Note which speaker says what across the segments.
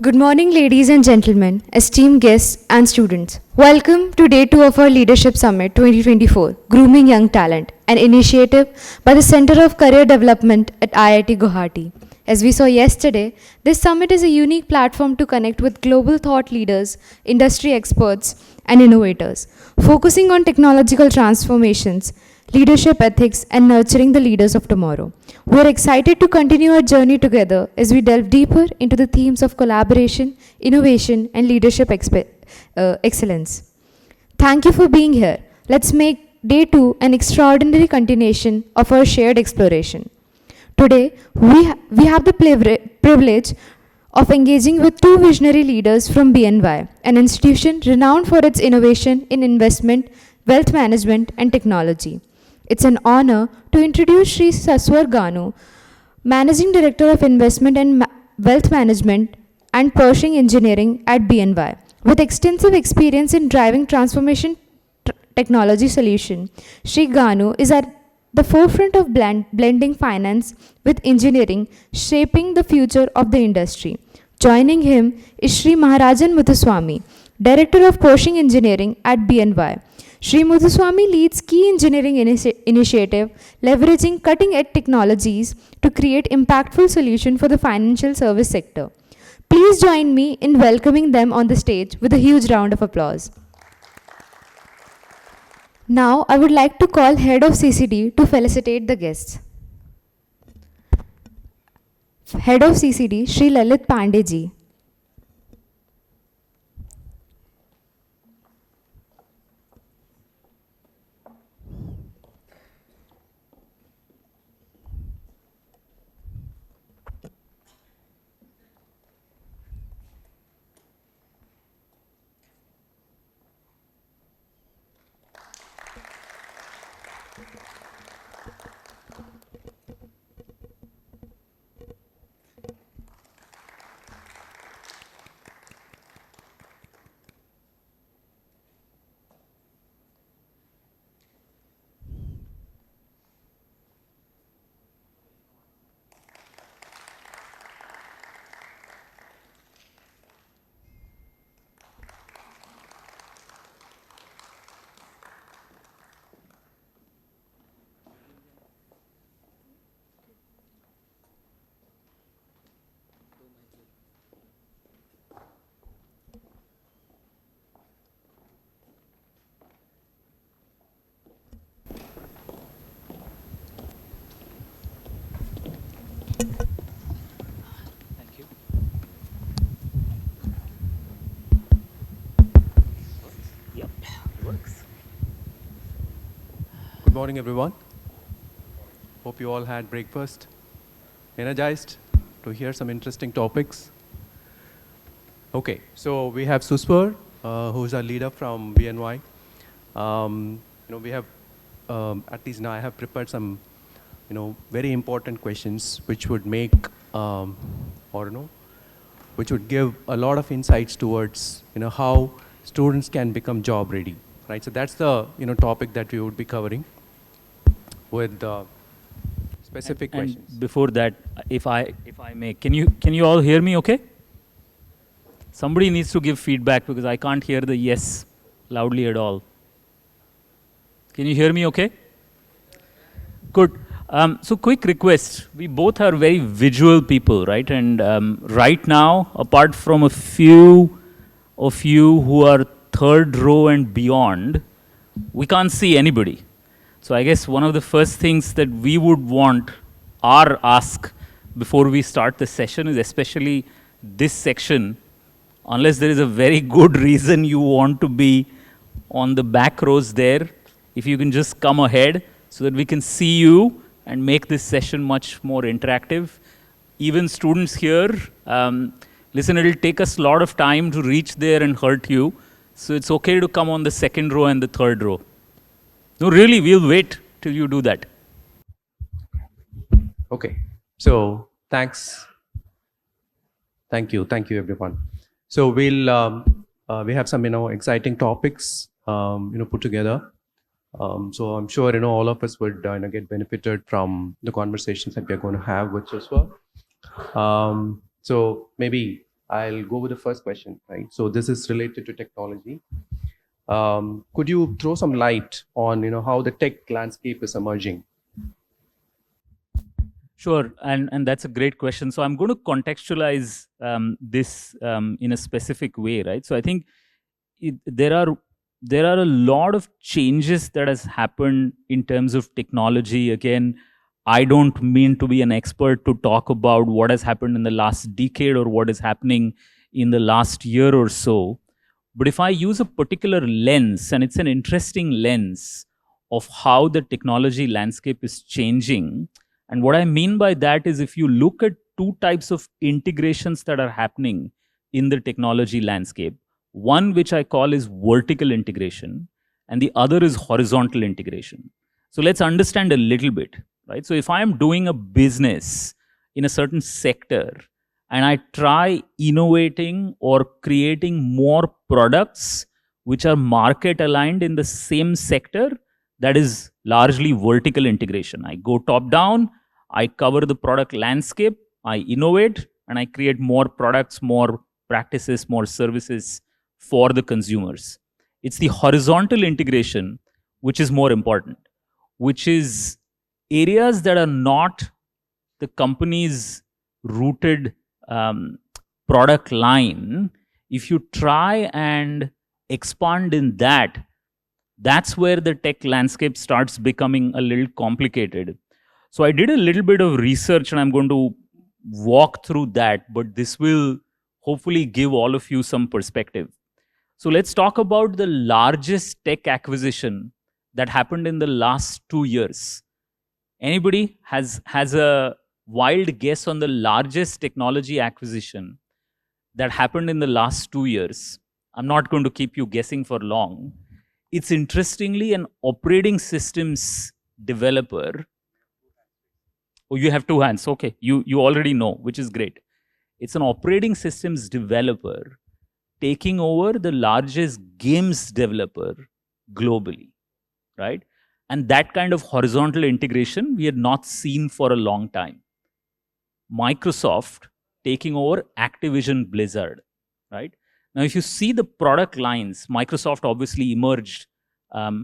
Speaker 1: Good morning, ladies and gentlemen, esteemed guests and students. Welcome to Day 2 of our Leadership Summit 2024, Grooming Young Talent, an initiative by the Center of Career Development at IIT Guwahati. As we saw yesterday, this summit is a unique platform to connect with global thought leaders, industry experts, and innovators, focusing on technological transformations, leadership ethics, and nurturing the leaders of tomorrow. We are excited to continue our journey together as we delve deeper into the themes of collaboration, innovation, and leadership excellence. Thank you for being here. Let's make Day 2 an extraordinary continuation of our shared exploration. Today, we have the privilege of engaging with two visionary leaders from BNY, an institution renowned for its innovation in investment, wealth management, and technology. It's an honor to introduce Shri Suswar Ganu, Managing Director of Investment and Wealth Management and Pershing Engineering at BNY. With extensive experience in driving transformation technology solution, Shri Ganu is at the forefront of blending finance with engineering, shaping the future of the industry. Joining him is Shri Maharajan Muthuswamy, Director of Pershing Engineering at BNY. Shri Muthuswamy leads key engineering initiative leveraging cutting-edge technologies to create impactful solutions for the financial service sector. Please join me in welcoming them on the stage with a huge round of applause. Now, I would like to call Head of CCD to felicitate the guests. Head of CCD, Shri Lalit Pandey ji.
Speaker 2: Good morning, everyone. Hope you all had breakfast. Energized to hear some interesting topics. Okay, so we have Suswar, who's our leader from BNY. We have, at least now I have prepared some, very important questions which would make, which would give a lot of insights towards, how students can become job ready, right? So that's the, topic that we would be covering with specific questions.
Speaker 3: And before that, if I may, can you all hear me okay? Somebody needs to give feedback because I can't hear the yes loudly at all. Can you hear me okay? Good. So quick request. We both are very visual people, right? And right now, apart from a few of you who are third row and beyond, we can't see anybody. So I guess one of the first things that we would want or ask before we start the session is especially this section, unless there is a very good reason you want to be on the back rows there, if you can just come ahead so that we can see you and make this session much more interactive. Even students here, listen, it'll take us a lot of time to reach there and hurt you. So it's okay to come on the second row and the third row. No, really, we'll wait till you do that.
Speaker 2: Okay, so thanks. Thank you, everyone. So we'll we have some exciting topics put together. So I'm sure all of us would get benefited from the conversations that we are going to have with Suswar. So maybe I'll go with the first question, right? So this is related to technology. Could you throw some light on, how the tech landscape is emerging?
Speaker 3: Sure, and that's a great question. So I'm going to contextualize this in a specific way, right? So I think there are a lot of changes that has happened in terms of technology. Again, I don't mean to be an expert to talk about what has happened in the last decade or what is happening in the last year or so. But if I use a particular lens, and it's an interesting lens of how the technology landscape is changing, and what I mean by that is if you look at two types of integrations that are happening in the technology landscape, one which I call is vertical integration, and the other is horizontal integration. So let's understand a little bit, right? So if I am doing a business in a certain sector and I try innovating or creating more products which are market aligned in the same sector, that is largely vertical integration. I go top down, I cover the product landscape, I innovate, and I create more products, more practices, more services for the consumers. It's the horizontal integration which is more important, which is areas that are not the company's rooted um, product line. If you try and expand in that, that's where the tech landscape starts becoming a little complicated. So I did a little bit of research and I'm going to walk through that, but this will hopefully give all of you some perspective. So let's talk about the largest tech acquisition that happened in the last 2 years. Anybody has a wild guess on the largest technology acquisition that happened in the last 2 years? I'm not going to keep you guessing for long. It's interestingly an operating systems developer. Oh, you have two hands. Okay, you already know, which is great. It's an operating systems developer taking over the largest games developer globally, right? And that kind of horizontal integration we had not seen for a long time. Microsoft taking over Activision Blizzard, right? Now, if you see the product lines, Microsoft obviously emerged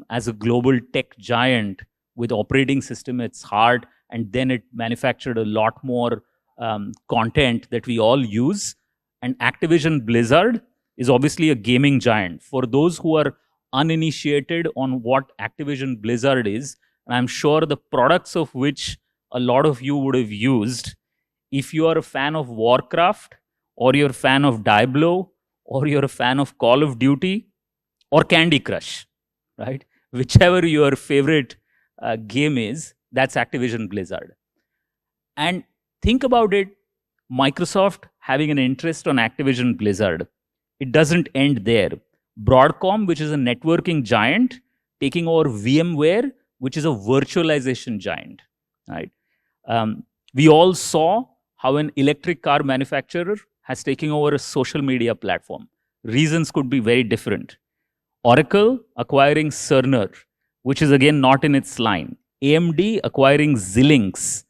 Speaker 3: as a global tech giant with operating system at its heart, and then it manufactured a lot more content that we all use. And Activision Blizzard is obviously a gaming giant. For those who are uninitiated on what Activision Blizzard is, and I'm sure the products of which a lot of you would have used, if you are a fan of Warcraft, or you're a fan of Diablo, or you're a fan of Call of Duty, or Candy Crush, right? Whichever your favorite game is, that's Activision Blizzard. And think about it, Microsoft having an interest on Activision Blizzard, it doesn't end there. Broadcom, which is a networking giant, taking over VMware, which is a virtualization giant, right? We all saw how an electric car manufacturer has taken over a social media platform. Reasons could be very different. Oracle acquiring Cerner, which is again not in its line. AMD acquiring Xilinx.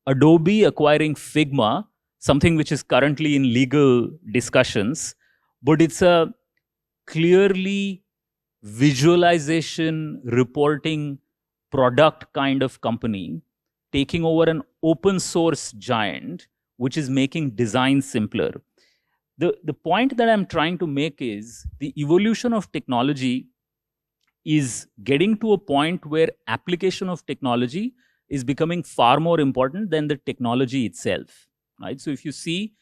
Speaker 3: Adobe acquiring Figma, something which is currently in legal discussions, but it's a clearly visualization, reporting, product kind of company taking over an open source giant which is making design simpler. The point that I'm trying to make is the evolution of technology is getting to a point where application of technology is becoming far more important than the technology itself, right? So if you see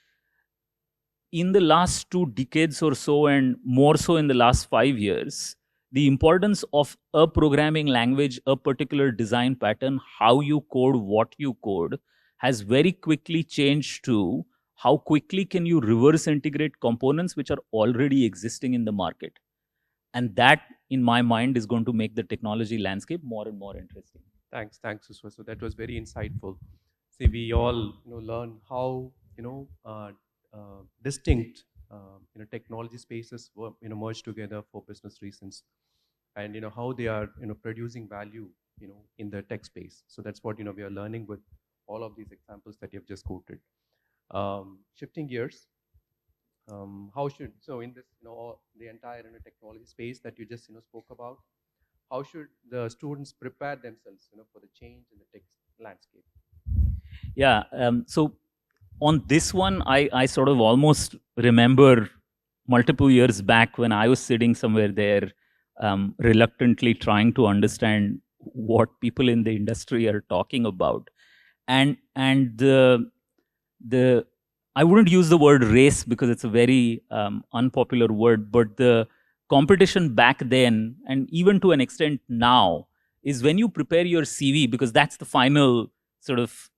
Speaker 3: in the last 2 decades or so, and more so in the last 5 years, the importance of a programming language, a particular design pattern, how you code, what you code, has very quickly changed to how quickly can you reverse integrate components which are already existing in the market. And that, in my mind, is going to make the technology landscape more and more interesting.
Speaker 2: Thanks, Suswar. So that was very insightful. See, we all learn how distinct technology spaces were merged together for business reasons, and how they are producing value in the tech space. So that's what we are learning with all of these examples that you've just quoted. Shifting gears, how should, so in this, the entire technology space that you just, spoke about, how should the students prepare themselves, for the change in the tech landscape?
Speaker 3: Yeah. So on this one, I sort of almost remember multiple years back when I was sitting somewhere there, reluctantly trying to understand what people in the industry are talking about, and the I wouldn't use the word race because it's a very unpopular word, but the competition back then and even to an extent now is when you prepare your CV, because that's the final sort of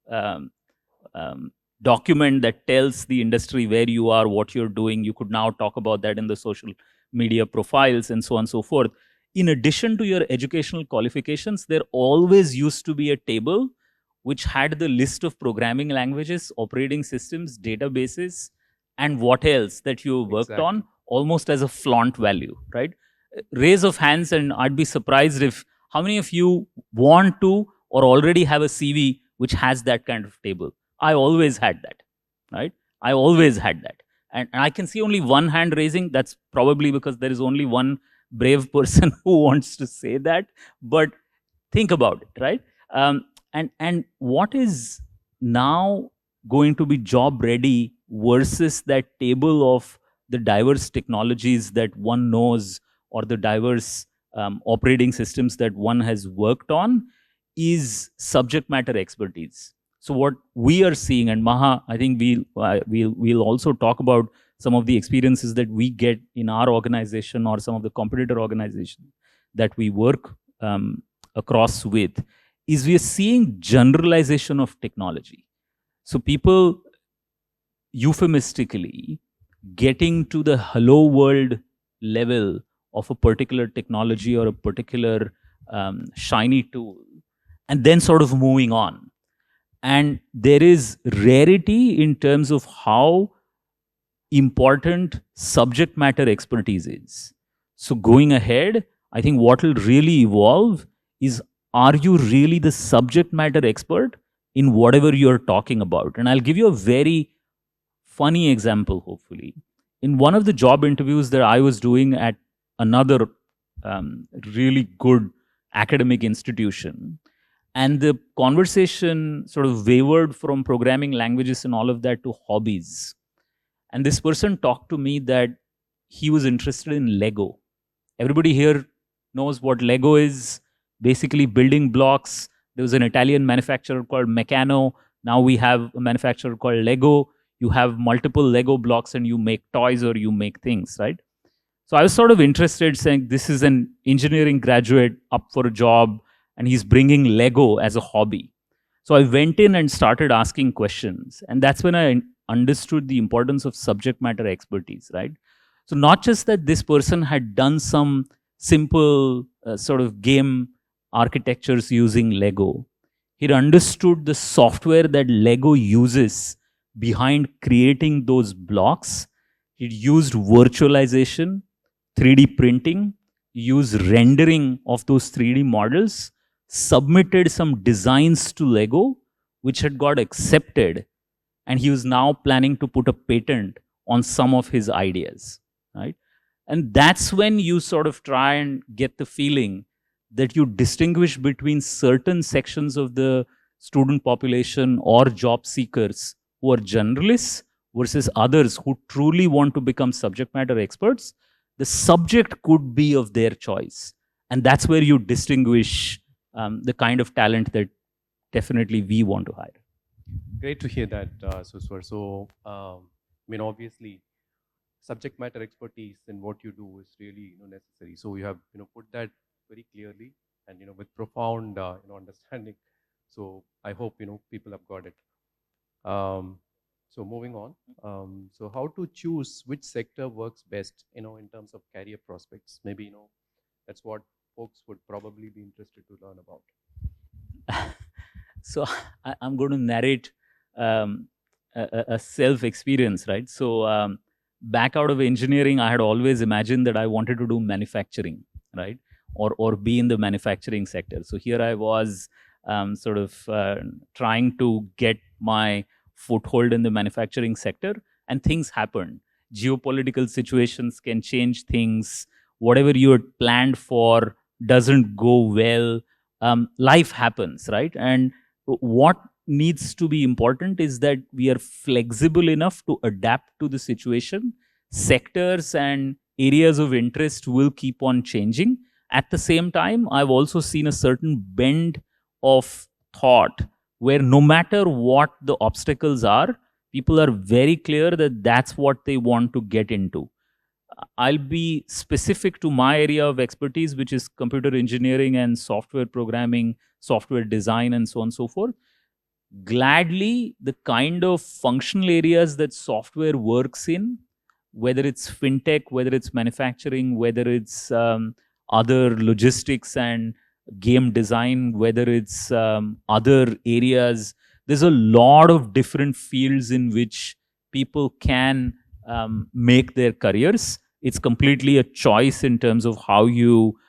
Speaker 3: document that tells the industry where you are, what you're doing. You could now talk about that in the social media profiles and so on and so forth. In addition to your educational qualifications, there always used to be a table which had the list of programming languages, operating systems, databases, and what else that you worked on, almost as a flaunt value, right? Raise of hands, and I'd be surprised if how many of you want to or already have a CV which has that kind of table. I always had that, right? I always had that. And I can see only one hand raising. That's probably because there is only one brave person who wants to say that. But think about it, right? And what is now going to be job ready versus that table of the diverse technologies that one knows, or the diverse operating systems that one has worked on, is subject matter expertise. So what we are seeing, and Maha, I think we'll also talk about some of the experiences that we get in our organization or some of the competitor organizations that we work across with, is we are seeing generalization of technology. So people euphemistically getting to the hello world level of a particular technology or a particular shiny tool, and then sort of moving on. And there is rarity in terms of how important subject matter expertise is. So going ahead, I think what will really evolve is, are you really the subject matter expert in whatever you're talking about? And I'll give you a very funny example, hopefully. In one of the job interviews that I was doing at another really good academic institution, and the conversation sort of wavered from programming languages and all of that to hobbies. And this person talked to me that he was interested in Lego. Everybody here knows what Lego is. Basically, building blocks. There was an Italian manufacturer called Meccano. Now we have a manufacturer called Lego. You have multiple Lego blocks and you make toys or you make things, right? So I was sort of interested, saying this is an engineering graduate up for a job and he's bringing Lego as a hobby. So I went in and started asking questions. And that's when I understood the importance of subject matter expertise, right? So not just that this person had done some simple sort of game architectures using Lego, he understood the software that Lego uses behind creating those blocks. He used virtualization, 3D printing, used rendering of those 3D models, submitted some designs to Lego, which had got accepted, and he was now planning to put a patent on some of his ideas, right? And that's when you sort of try and get the feeling that you distinguish between certain sections of the student population or job seekers who are generalists versus others who truly want to become subject matter experts. The subject could be of their choice. And that's where you distinguish the kind of talent that definitely we want to hire.
Speaker 2: Great to hear that, Suswar. So, obviously, subject matter expertise in what you do is really, necessary. So you have, put that very clearly and, with profound, understanding. So I hope, people have got it. So moving on. So how to choose which sector works best, in terms of career prospects? Maybe, that's what folks would probably be interested to learn about.
Speaker 3: So I'm going to narrate a self experience, right? So back out of engineering, I had always imagined that I wanted to do manufacturing, right? Or be in the manufacturing sector. So here I was sort of trying to get my foothold in the manufacturing sector, and things happened. geopolitical situations can change things, whatever you had planned for doesn't go well. Life happens, right? And what needs to be important is that we are flexible enough to adapt to the situation. Sectors and areas of interest will keep on changing. At the same time, I've also seen a certain bend of thought where no matter what the obstacles are, people are very clear that that's what they want to get into. I'll be specific to my area of expertise, which is computer engineering and software programming, software design, and so on and so forth. Gladly, the kind of functional areas that software works in, whether it's fintech, whether it's manufacturing, whether it's other logistics and game design, whether it's other areas, there's a lot of different fields in which people can make their careers. It's completely a choice in terms of how you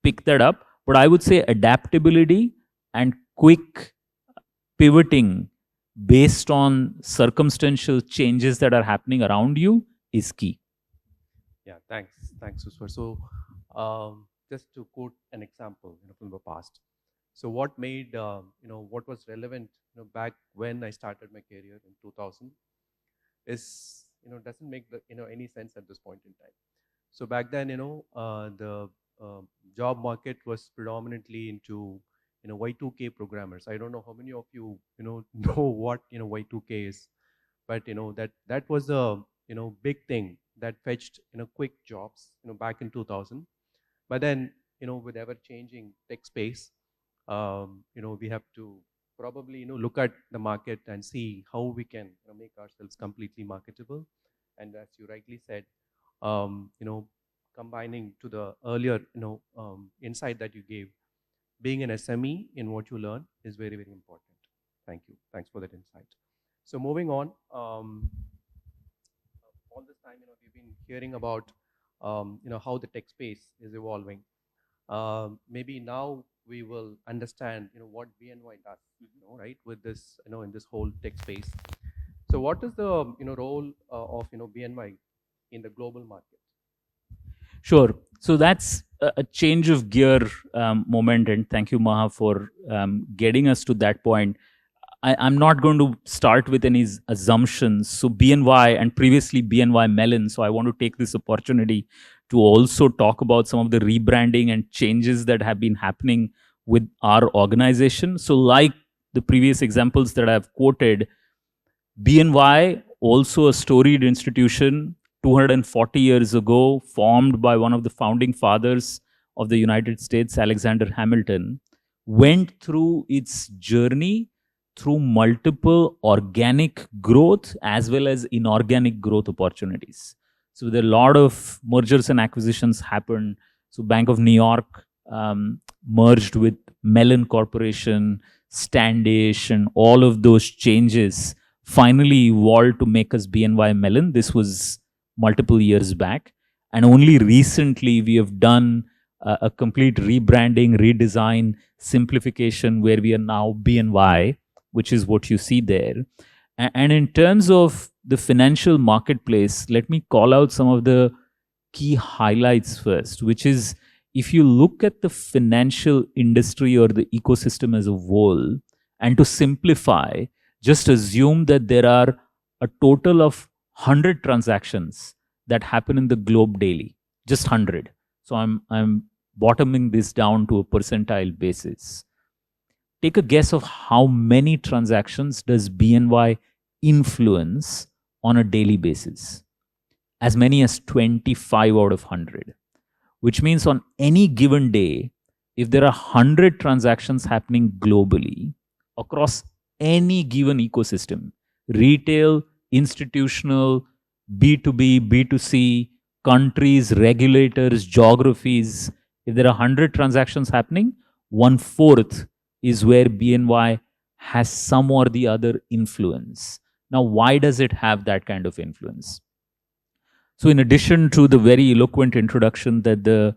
Speaker 3: pick that up. But I would say adaptability and quick pivoting based on circumstantial changes that are happening around you is key.
Speaker 2: Yeah, thanks, Suswar. So, just to quote an example, from the past. So, what made what was relevant, back when I started my career in 2000, is doesn't make any sense at this point in time. So back then, the job market was predominantly into Y2K programmers. I don't know how many of you know what Y2K is, but that was a big thing that fetched quick jobs back in 2000. But then with ever changing tech space, we have to probably look at the market and see how we can make ourselves completely marketable. And as you rightly said, combining to the earlier insight that you gave, being an SME in what you learn is very, very important. Thank you. Thanks for that insight. So moving on, all this time we've been hearing about how the tech space is evolving. Maybe now we will understand what BNY does, right, with this in this whole tech space. So what is the role of BNY in the global market?
Speaker 3: Sure. So that's a change of gear moment, and thank you, Maha, for getting us to that point. I'm not going to start with any assumptions. So BNY and previously BNY Mellon. So I want to take this opportunity to also talk about some of the rebranding and changes that have been happening with our organization. So like the previous examples that I've quoted, BNY, also a storied institution, 240 years ago, formed by one of the founding fathers of the United States, Alexander Hamilton, went through its journey through multiple organic growth as well as inorganic growth opportunities. So there are a lot of mergers and acquisitions happened. So Bank of New York merged with Mellon Corporation, Standish, and all of those changes finally evolved to make us BNY Mellon. This was multiple years back. And only recently we have done a complete rebranding, redesign, simplification, where we are now BNY, which is what you see there. And in terms of the financial marketplace, let me call out some of the key highlights first, which is if you look at the financial industry or the ecosystem as a whole, and to simplify, just assume that there are a total of 100 transactions that happen in the globe daily, just 100. So I'm bottoming this down to a percentile basis. Take a guess of how many transactions does BNY influence on a daily basis? As many as 25 out of 100, which means on any given day, if there are 100 transactions happening globally across any given ecosystem, retail, institutional, B2B, B2C, countries, regulators, geographies, if there are 100 transactions happening, 1/4 is where BNY has some or the other influence. Now, why does it have that kind of influence? So in addition to the very eloquent introduction that the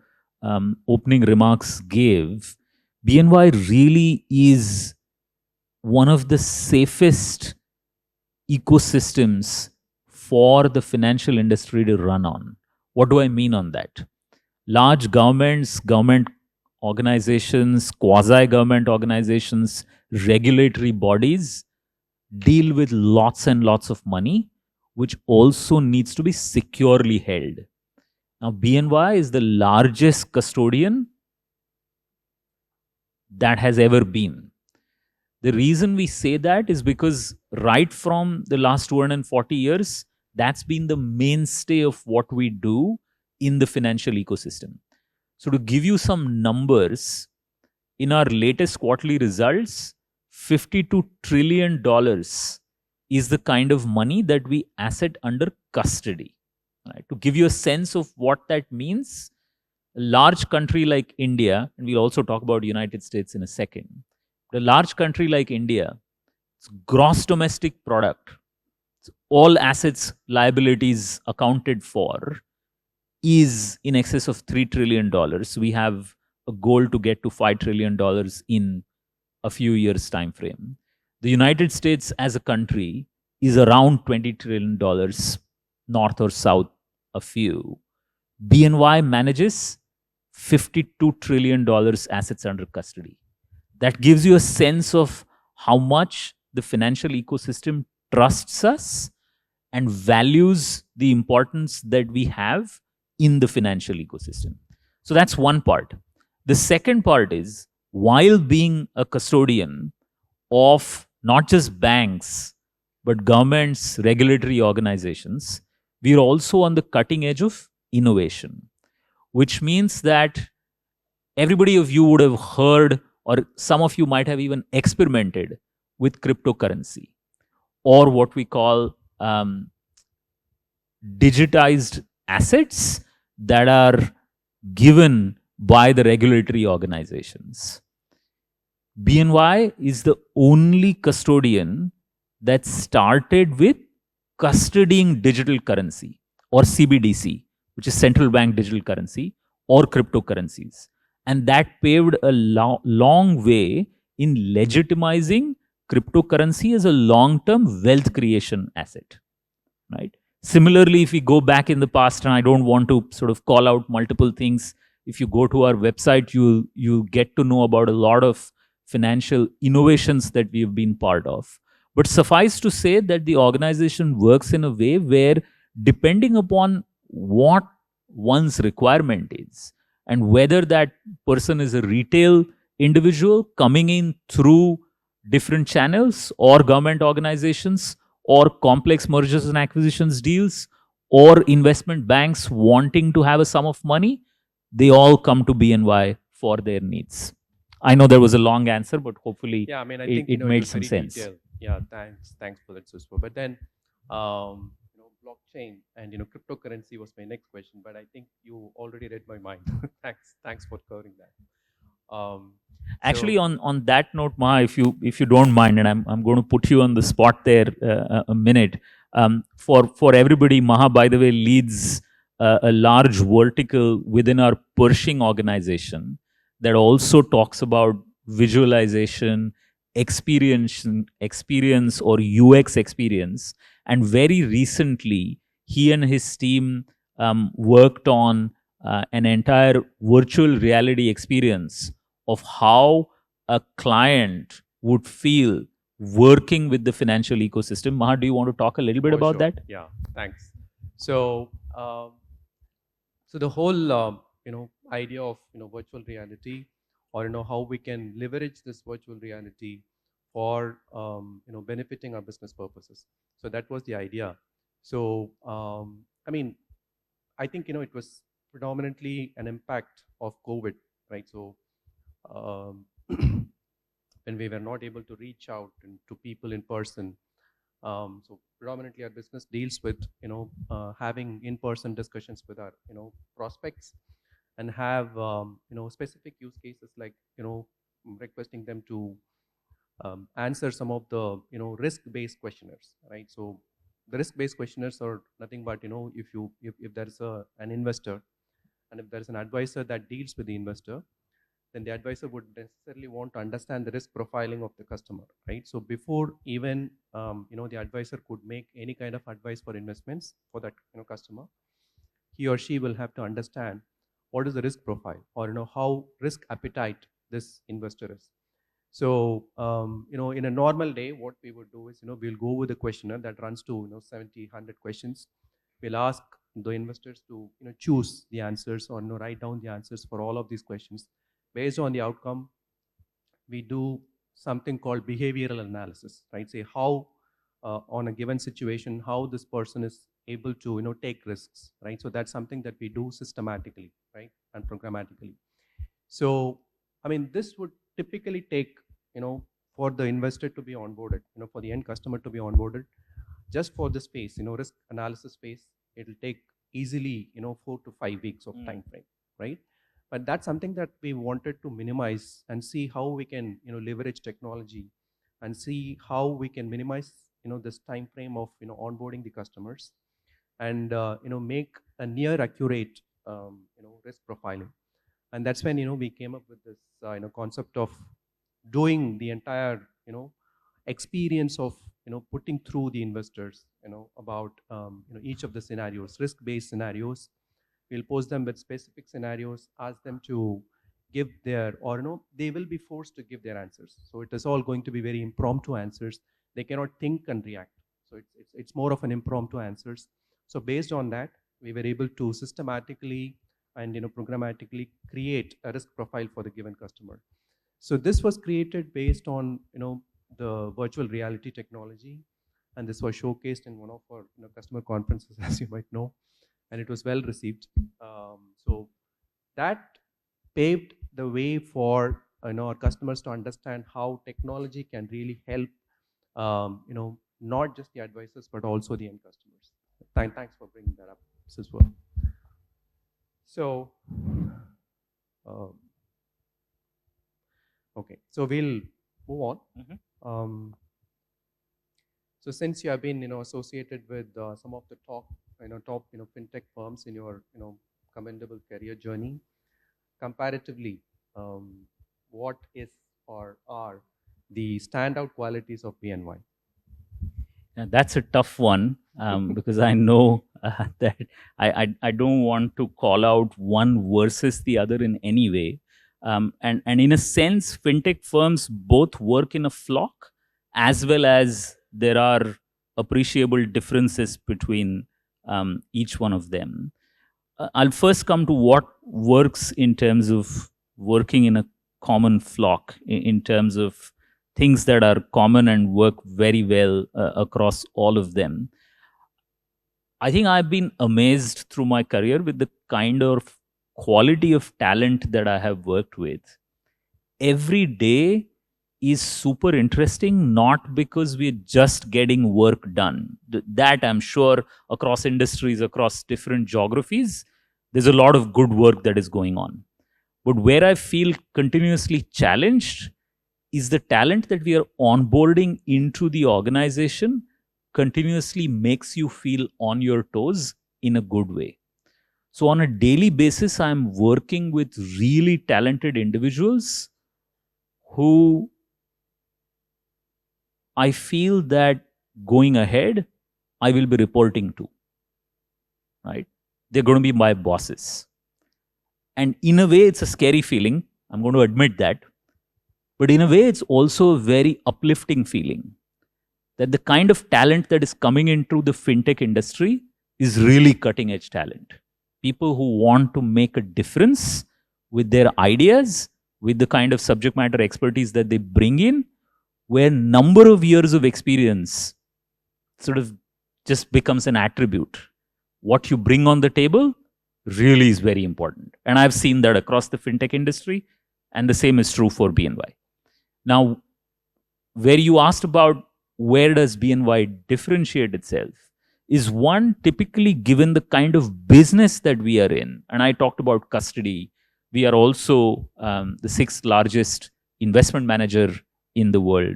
Speaker 3: opening remarks gave, BNY really is one of the safest ecosystems for the financial industry to run on. What do I mean on that? Large governments, government organizations, quasi-government organizations, regulatory bodies deal with lots and lots of money, which also needs to be securely held. Now, BNY is the largest custodian that has ever been. The reason we say that is because right from the last 240 years, that's been the mainstay of what we do in the financial ecosystem. So to give you some numbers, in our latest quarterly results, $52 trillion is the kind of money that we asset under custody. Right? To give you a sense of what that means, a large country like India, and we'll also talk about United States in a second, but a large country like India, its gross domestic product, all assets, liabilities accounted for, is in excess of $3 trillion. We have a goal to get to $5 trillion in a few years' time frame. The United States as a country is around $20 trillion, north or south a few. BNY manages $52 trillion assets under custody. That gives you a sense of how much the financial ecosystem trusts us and values the importance that we have in the financial ecosystem. So that's one part. The second part is, while being a custodian of not just banks, but governments, regulatory organizations, we are also on the cutting edge of innovation, which means that everybody of you would have heard, or some of you might have even experimented with cryptocurrency, or what we call digitized assets that are given by the regulatory organizations. BNY is the only custodian that started with custodying digital currency, or CBDC, which is central bank digital currency, or cryptocurrencies. And that paved a long way in legitimizing cryptocurrency as a long-term wealth creation asset, right? Similarly, if we go back in the past, and I don't want to sort of call out multiple things, if you go to our website, you'll get to know about a lot of financial innovations that we've been part of. But suffice to say that the organization works in a way where, depending upon what one's requirement is, and whether that person is a retail individual coming in through different channels, or government organizations, or complex mergers and acquisitions deals, or investment banks wanting to have a sum of money, they all come to BNY for their needs. I know there was a long answer, but hopefully
Speaker 2: I think
Speaker 3: it
Speaker 2: it
Speaker 3: made
Speaker 2: was
Speaker 3: some
Speaker 2: very
Speaker 3: sense.
Speaker 2: detailed. Yeah, thanks for that, Suswar. But then, blockchain and cryptocurrency was my next question. But I think you already read my mind. thanks for covering that.
Speaker 3: Actually,
Speaker 2: So,
Speaker 3: on that note, Maha, if you don't mind, and I'm going to put you on the spot there a minute. For everybody, Maha, by the way, leads a large vertical within our Pershing organization that also talks about visualization, experience or UX experience. And very recently, he and his team worked on an entire virtual reality experience of how a client would feel working with the financial ecosystem. Maha, do you want to talk a little bit
Speaker 2: for
Speaker 3: about
Speaker 2: sure.
Speaker 3: that?
Speaker 2: Yeah, thanks. So, so the whole idea of virtual reality, or how we can leverage this virtual reality for benefiting our business purposes. So that was the idea. So I think it was predominantly an impact of COVID, right? So when we were not able to reach out to people in person, so predominantly our business deals with having in-person discussions with our prospects, and have specific use cases like requesting them to answer some of the risk-based questionnaires, right? So the risk-based questionnaires are nothing but if there is an investor, and if there is an advisor that deals with the investor, then the advisor would necessarily want to understand the risk profiling of the customer, right? So before even the advisor could make any kind of advice for investments for that customer, he or she will have to understand what is the risk profile, or how risk appetite this investor is. So in a normal day, what we would do is we'll go with a questionnaire that runs to 70, 100 questions. We'll ask the investors to choose the answers, or write down the answers for all of these questions. Based on the outcome, we do something called behavioral analysis, right? Say how on a given situation, how this person is able to take risks, right? So that's something that we do systematically, right, and programmatically. So I mean, this would typically take for the investor to be onboarded, for the end customer to be onboarded, just for this phase, risk analysis phase, it'll take easily 4 to 5 weeks of time frame, right? But that's something that we wanted to minimize and see how we can leverage technology and see how we can minimize this time frame of onboarding the customers, and make a near accurate risk profiling. And that's when we came up with this concept of doing the entire experience of putting through the investors about each of the scenarios, risk-based scenarios. We'll pose them with specific scenarios, ask them to give their, or they will be forced to give their answers. So it is all going to be very impromptu answers. They cannot think and react. So it's more of an impromptu answers. So based on that, we were able to systematically and programmatically create a risk profile for the given customer. So this was created based on the virtual reality technology, and this was showcased in one of our customer conferences, as you might know, and it was well received. So that paved the way for our customers to understand how technology can really help not just the advisors but also the end customers. Thanks for bringing that up, Suswar. So okay, so we'll move on.
Speaker 3: Mm-hmm.
Speaker 2: So since you have been associated with some of the top fintech firms in your commendable career journey, comparatively, what is or are the standout qualities of BNY?
Speaker 3: That's a tough one because I know that I don't want to call out one versus the other in any way. And in a sense, fintech firms both work in a flock, as well as there are appreciable differences between each one of them. I'll first come to what works in terms of working in a common flock, in terms of things that are common and work very well across all of them. I think I've been amazed through my career with the kind of quality of talent that I have worked with. Every day is super interesting, not because we're just getting work done. That I'm sure across industries, across different geographies, there's a lot of good work that is going on. But where I feel continuously challenged is the talent that we are onboarding into the organization continuously makes you feel on your toes in a good way. So on a daily basis, I'm working with really talented individuals who I feel that going ahead, I will be reporting to, right? They're going to be my bosses. And in a way, it's a scary feeling. I'm going to admit that. But in a way, it's also a very uplifting feeling that the kind of talent that is coming into the fintech industry is really cutting edge talent. People who want to make a difference with their ideas, with the kind of subject matter expertise that they bring in, where number of years of experience sort of just becomes an attribute. What you bring on the table really is very important. And I've seen that across the fintech industry, and the same is true for BNY. Now, where you asked about where does BNY differentiate itself, is one, typically given the kind of business that we are in, and I talked about custody, we are also the 6th largest investment manager in the world.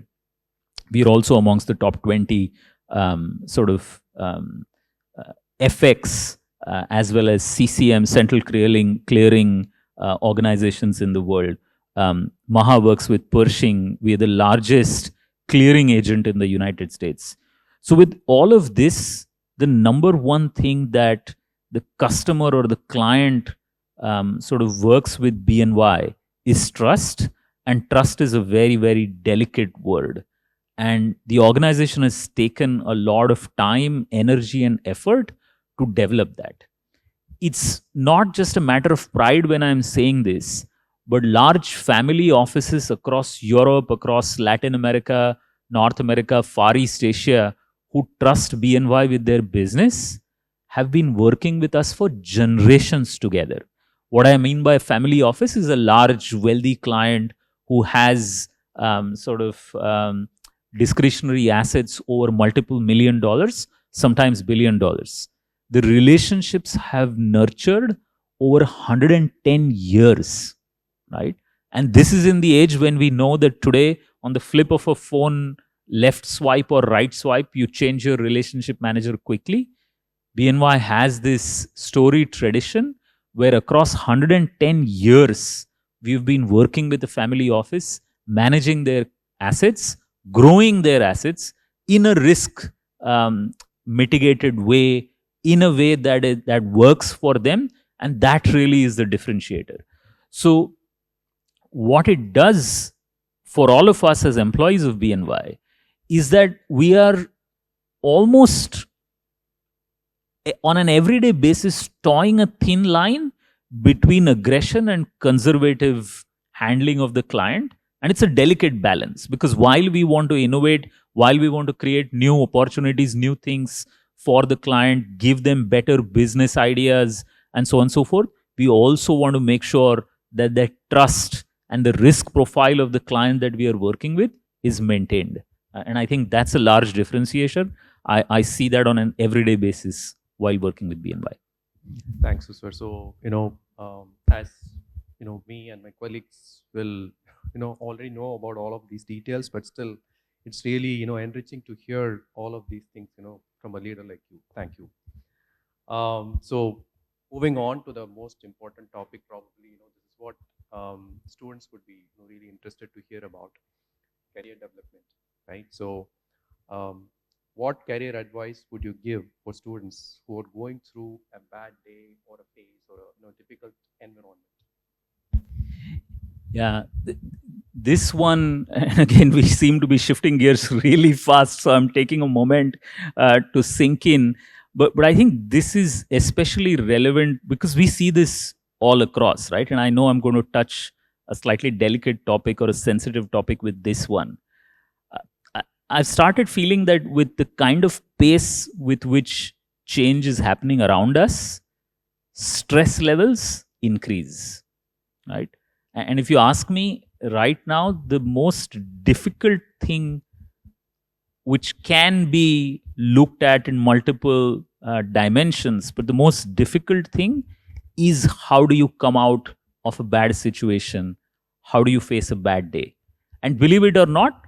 Speaker 3: We are also amongst the top 20 FX as well as CCM, central clearing organizations in the world. Maha works with Pershing. We are the largest clearing agent in the United States. So with all of this, the number one thing that the customer or the client sort of works with BNY is trust. And trust is a very, very delicate word. And the organization has taken a lot of time, energy, and effort to develop that. It's not just a matter of pride when I'm saying this, but large family offices across Europe, across Latin America, North America, Far East Asia, who trust BNY with their business, have been working with us for generations together. What I mean by family office is a large, wealthy client who has discretionary assets over multiple $1 million, sometimes $1 billion. The relationships have nurtured over 110 years, right? And this is in the age when we know that today, on the flip of a phone, left swipe or right swipe, you change your relationship manager quickly. BNY has this storied tradition where across 110 years, we've been working with the family office, managing their assets, growing their assets in a risk mitigated way, in a way that works for them. And that really is the differentiator. So what it does for all of us as employees of BNY is that we are almost on an everyday basis toying a thin line between aggression and conservative handling of the client. And it's a delicate balance, because while we want to innovate, while we want to create new opportunities, new things for the client, give them better business ideas, and so on and so forth, we also want to make sure that the trust and the risk profile of the client that we are working with is maintained. And I think that's a large differentiation. I see that on an everyday basis while working with BNY.
Speaker 2: Thanks, Suswar. So, as me and my colleagues will, already know about all of these details, but still, it's really, enriching to hear all of these things, from a leader like you. Thank you. So, moving on to the most important topic, probably, this is what students would be really interested to hear about: career development, right? So, what career advice would you give for students who are going through a bad day or a phase or a difficult environment?
Speaker 3: Yeah, this one, again, we seem to be shifting gears really fast, so I'm taking a moment to sink in. But I think this is especially relevant because we see this all across, right? And I know I'm going to touch a slightly delicate topic or a sensitive topic with this one. I've started feeling that with the kind of pace with which change is happening around us, stress levels increase, right? And if you ask me right now, the most difficult thing which can be looked at in multiple dimensions, but the most difficult thing is how do you come out of a bad situation? How do you face a bad day? And believe it or not,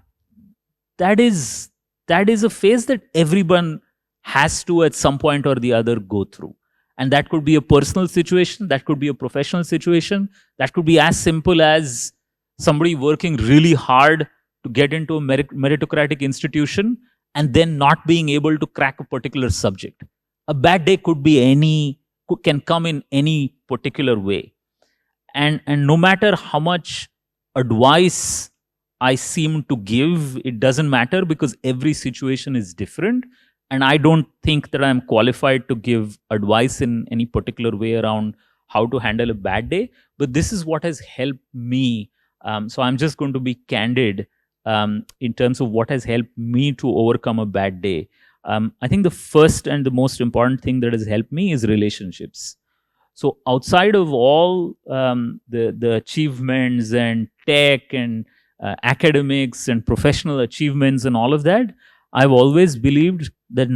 Speaker 3: that is a phase that everyone has to at some point or the other go through. And that could be a personal situation, that could be a professional situation, that could be as simple as somebody working really hard to get into a meritocratic institution and then not being able to crack a particular subject. A bad day could be can come in any particular way. And no matter how much advice I seem to give, it doesn't matter because every situation is different. And I don't think that I'm qualified to give advice in any particular way around how to handle a bad day. But this is what has helped me. So I'm just going to be candid in terms of what has helped me to overcome a bad day. I think the first and the most important thing that has helped me is relationships. So outside of all the achievements and tech and academics and professional achievements and all of that, I've always believed that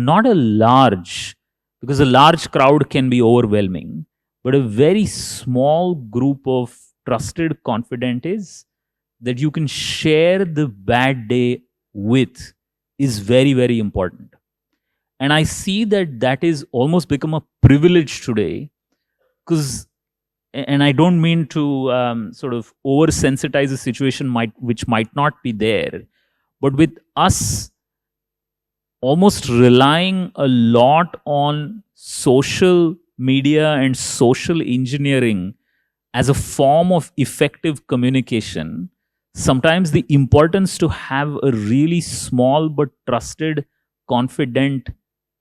Speaker 3: because a large crowd can be overwhelming, but a very small group of trusted confidants that you can share the bad day with is very, very important. And I see that is almost become a privilege today, because and I don't mean to sort of oversensitize a situation which might not be there, but with us almost relying a lot on social media and social engineering as a form of effective communication, sometimes the importance to have a really small but trusted, confident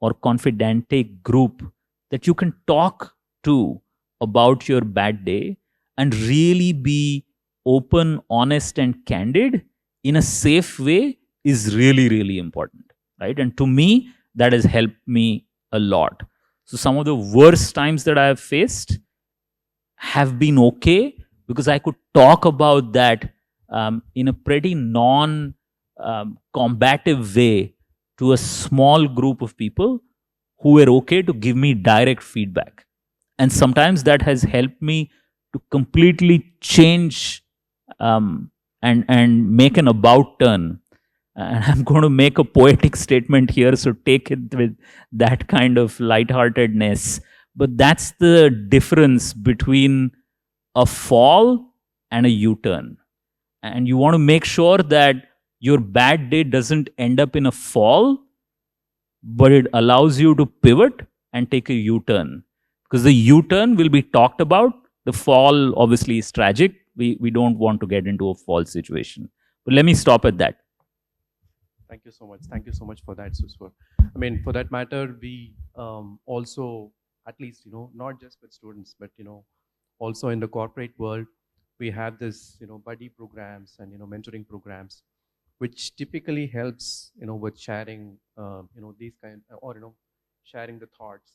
Speaker 3: or confidente group that you can talk to about your bad day and really be open, honest, and candid in a safe way is really, really important, right? And to me, that has helped me a lot. So some of the worst times that I have faced have been okay because I could talk about that in a pretty non-combative way to a small group of people who were okay to give me direct feedback. And sometimes that has helped me to completely change and make an about turn. And I'm going to make a poetic statement here, so take it with that kind of lightheartedness. But that's the difference between a fall and a U-turn. And you want to make sure that your bad day doesn't end up in a fall, but it allows you to pivot and take a U-turn. Because the U-turn will be talked about. The fall obviously is tragic. We don't want to get into a fall situation. But let me stop at that.
Speaker 2: Thank you so much. Thank you so much for that, Suswar. I mean, for that matter, we also, at least, not just with students, but, also in the corporate world, we have this, buddy programs and, mentoring programs, which typically helps, with sharing, these kind, or, sharing the thoughts,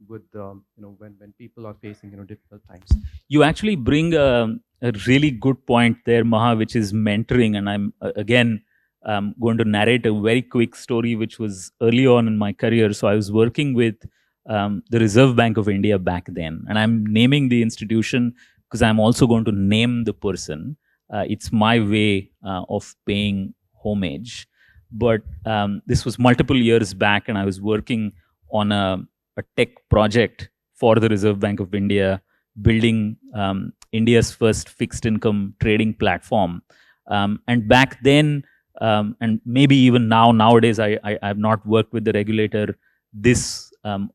Speaker 2: with, when people are facing, difficult times.
Speaker 3: You actually bring a really good point there, Maha, which is mentoring. And I'm, again, going to narrate a very quick story which was early on in my career. So I was working with the Reserve Bank of India back then. And I'm naming the institution because I'm also going to name the person. It's my way of paying homage. But this was multiple years back, and I was working on a tech project for the Reserve Bank of India, building India's first fixed income trading platform. And back then, and maybe even nowadays, I have not worked with the regulator this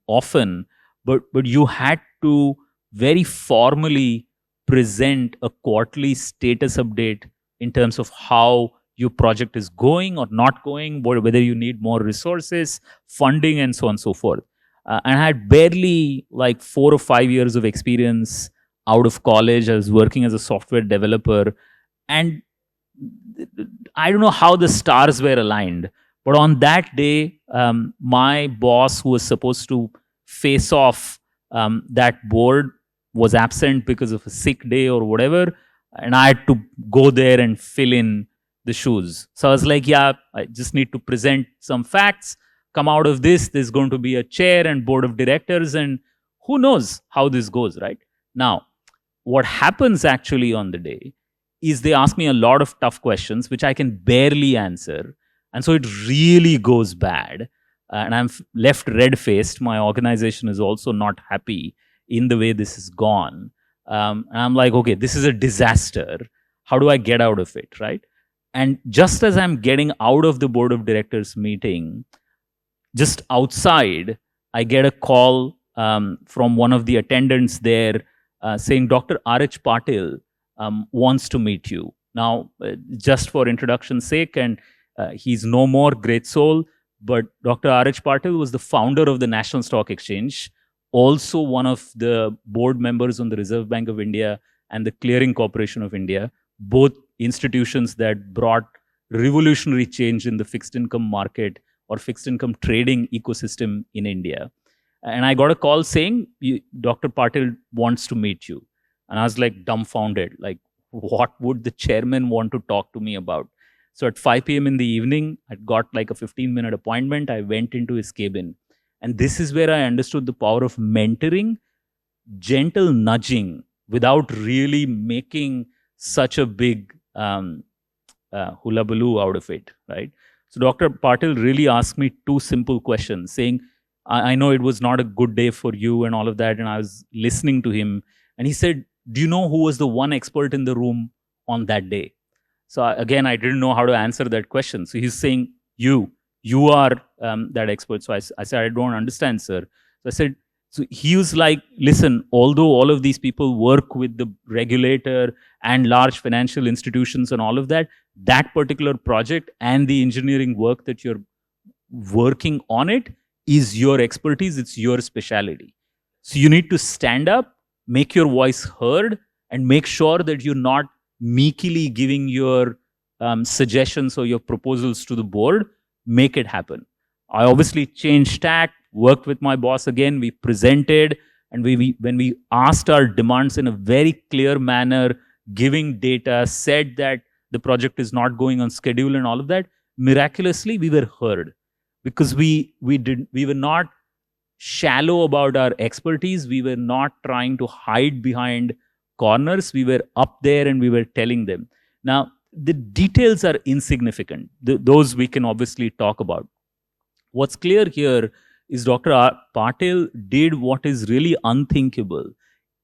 Speaker 3: often, but you had to very formally present a quarterly status update in terms of how your project is going or not going, whether you need more resources, funding, and so on and so forth. And I had barely like 4 or 5 years of experience out of college. I was working as a software developer, and I don't know how the stars were aligned, but on that day, my boss, who was supposed to face off that board, was absent because of a sick day or whatever, and I had to go there and fill in the shoes. So I was like, yeah, I just need to present some facts. Come out of this, there's going to be a chair and board of directors, and who knows how this goes, right? Now, what happens actually on the day is they ask me a lot of tough questions, which I can barely answer. And so it really goes bad. And I'm left red-faced. My organization is also not happy in the way this has gone. And I'm like, okay, this is a disaster. How do I get out of it, right? And just as I'm getting out of the board of directors meeting, just outside, I get a call from one of the attendants there saying, Dr. R.H. Patil wants to meet you. Now, just for introduction's sake, and he's no more, great soul, but Dr. R.H. Patil was the founder of the National Stock Exchange, also one of the board members on the Reserve Bank of India and the Clearing Corporation of India, both institutions that brought revolutionary change in the fixed income market or fixed income trading ecosystem in India. And I got a call saying, Dr. Patil wants to meet you. And I was like dumbfounded, like, what would the chairman want to talk to me about? So at 5 p.m. in the evening, I got like a 15-minute appointment. I went into his cabin. And this is where I understood the power of mentoring, gentle nudging, without really making such a big hula baloo out of it, right? So Dr. Patil really asked me 2 simple questions, saying, I know it was not a good day for you and all of that. And I was listening to him. And he said, do you know who was the one expert in the room on that day? So again, I didn't know how to answer that question. So he's saying, you are that expert. So I said, I don't understand, sir. So I said, so he was like, listen, although all of these people work with the regulator and large financial institutions and all of that, that particular project and the engineering work that you're working on it is your expertise, it's your specialty. So you need to stand up, make your voice heard, and make sure that you're not meekly giving your suggestions or your proposals to the board. Make it happen. I obviously changed tack, worked with my boss again, we presented, and when we asked our demands in a very clear manner, giving data, said that the project is not going on schedule and all of that, miraculously we were heard. Because we were not shallow about our expertise, we were not trying to hide behind corners, we were up there and we were telling them. Now, the details are insignificant. Those we can obviously talk about. What's clear here is Dr. Patel did what is really unthinkable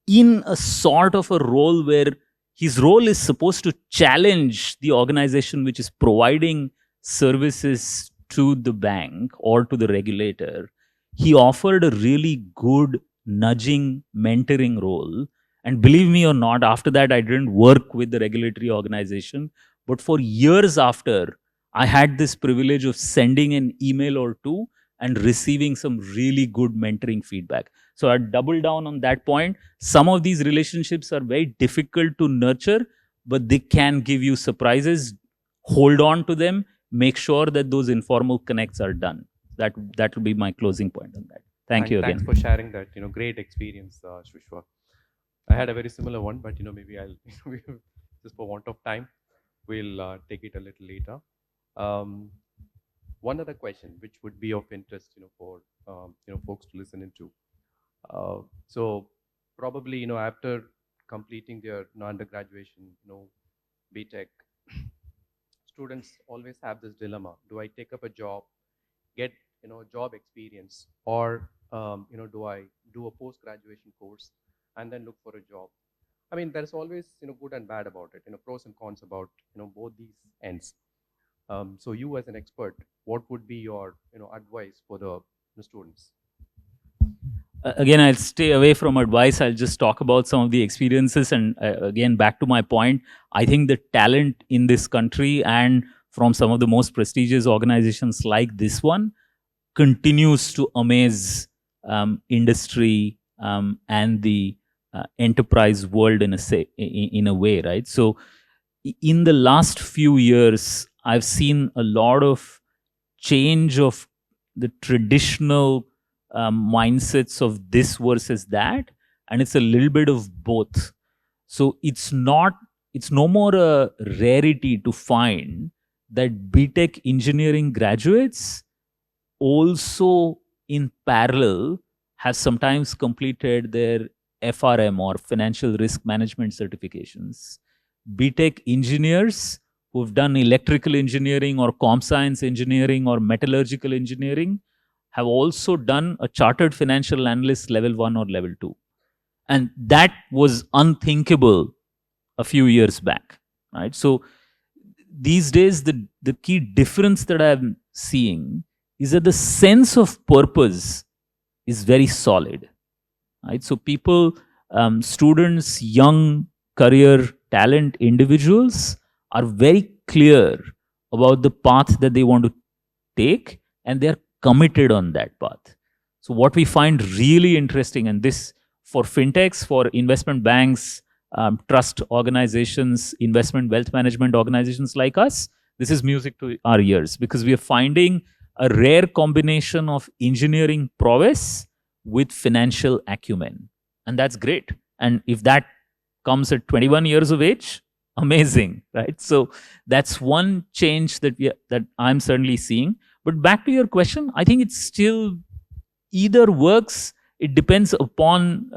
Speaker 3: in a sort of a role where his role is supposed to challenge the organization which is providing services to the bank or to the regulator. He offered a really good nudging, mentoring role. And believe me or not, after that, I didn't work with the regulatory organization. But for years after, I had this privilege of sending an email or two and receiving some really good mentoring feedback. So I double down on that point. Some of these relationships are very difficult to nurture, but they can give you surprises. Hold on to them. Make sure that those informal connects are done. That will be my closing point on that. Thank you again.
Speaker 2: Thanks for sharing that. Great experience, Suswar. I had a very similar one, but maybe I'll just for want of time, we'll take it a little later. One other question, which would be of interest, for folks to listen into. So probably, after completing their undergraduation, BTech, students always have this dilemma: do I take up a job, get job experience, or do I do a post-graduation course and then look for a job? I mean, there's always good and bad about it, pros and cons about both these ends. So you as an expert, what would be your advice for the students?
Speaker 3: Again, I'll stay away from advice. I'll just talk about some of the experiences. And again, back to my point, I think the talent in this country and from some of the most prestigious organizations like this one continues to amaze industry and the enterprise world in a way, right? So in the last few years, I've seen a lot of change of the traditional mindsets of this versus that, and it's a little bit of both. So it's no more a rarity to find that BTech engineering graduates also in parallel have sometimes completed their FRM or financial risk management certifications. BTech engineers who've done electrical engineering or comp science engineering or metallurgical engineering have also done a chartered financial analyst level 1 or level 2. And that was unthinkable a few years back, right? So these days, the key difference that I'm seeing is that the sense of purpose is very solid, right? So people, students, young career talent individuals are very clear about the path that they want to take, and they're committed on that path. So what we find really interesting, and this for fintechs, for investment banks, trust organizations, investment wealth management organizations like us, this is music to our ears, because we are finding a rare combination of engineering prowess with financial acumen. And that's great. And if that comes at 21 years of age, amazing, right? So that's one change that I'm certainly seeing. But back to your question, I think it's still either works. It depends upon